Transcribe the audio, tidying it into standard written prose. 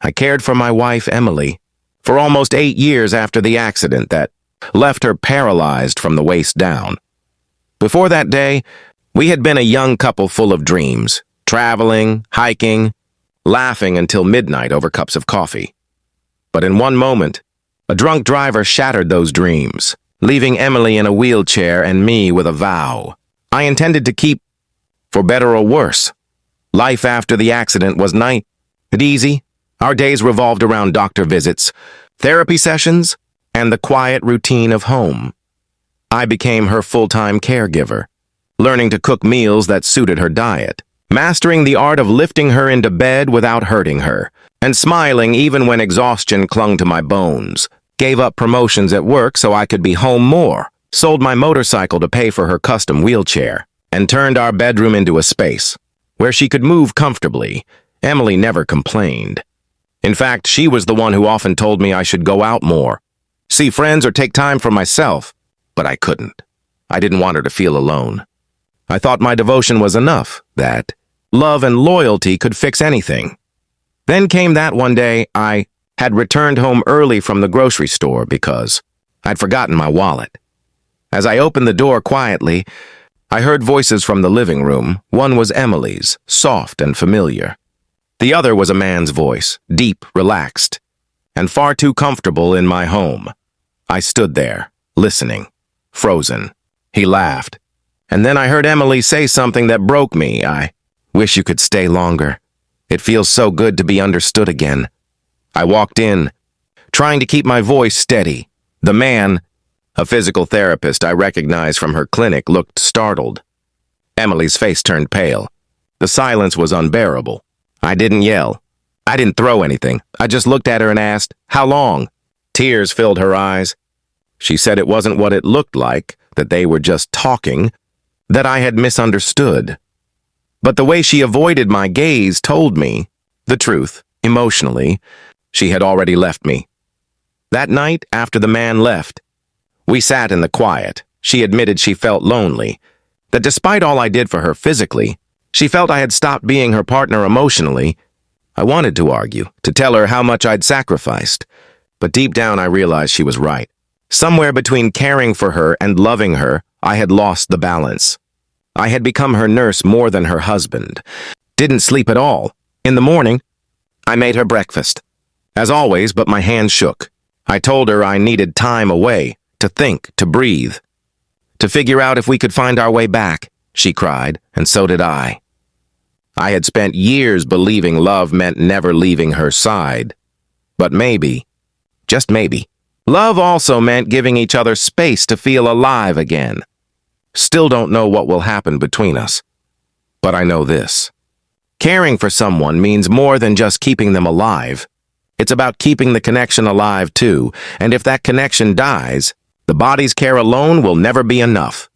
I cared for my wife, Emily, for almost 8 years after the accident that left her paralyzed from the waist down. Before that day, we had been a young couple full of dreams, traveling, hiking, laughing until midnight over cups of coffee. But in one moment, a drunk driver shattered those dreams, leaving Emily in a wheelchair and me with a vow I intended to keep, for better or worse. Life after the accident was nice and easy. Our days revolved around doctor visits, therapy sessions, and the quiet routine of home. I became her full-time caregiver, learning to cook meals that suited her diet, mastering the art of lifting her into bed without hurting her, and smiling even when exhaustion clung to my bones. Gave up promotions at work so I could be home more, sold my motorcycle to pay for her custom wheelchair, and turned our bedroom into a space where she could move comfortably. Emily never complained. In fact, she was the one who often told me I should go out more, see friends, or take time for myself. But I couldn't. I didn't want her to feel alone. I thought my devotion was enough, that love and loyalty could fix anything. Then came that one day I had returned home early from the grocery store because I'd forgotten my wallet. As I opened the door quietly, I heard voices from the living room. One was Emily's, soft and familiar. The other was a man's voice, deep, relaxed, and far too comfortable in my home. I stood there, listening, frozen. He laughed. And then I heard Emily say something that broke me. I wish you could stay longer. It feels so good to be understood again. I walked in, trying to keep my voice steady. The man, a physical therapist I recognized from her clinic, looked startled. Emily's face turned pale. The silence was unbearable. I didn't yell. I didn't throw anything. I just looked at her and asked, "How long?" Tears filled her eyes. She said it wasn't what it looked like, that they were just talking, that I had misunderstood. But the way she avoided my gaze told me the truth. Emotionally, she had already left me. That night, after the man left, we sat in the quiet. She admitted she felt lonely, that despite all I did for her physically, she felt I had stopped being her partner emotionally. I wanted to argue, to tell her how much I'd sacrificed, but deep down I realized she was right. Somewhere between caring for her and loving her, I had lost the balance. I had become her nurse more than her husband. Didn't sleep at all. In the morning, I made her breakfast. As always, but my hands shook. I told her I needed time away, to think, to breathe, to figure out if we could find our way back. She cried, and so did I. I had spent years believing love meant never leaving her side. But maybe, just maybe, love also meant giving each other space to feel alive again. Still don't know what will happen between us, but I know this. Caring for someone means more than just keeping them alive. It's about keeping the connection alive too, and if that connection dies, the body's care alone will never be enough.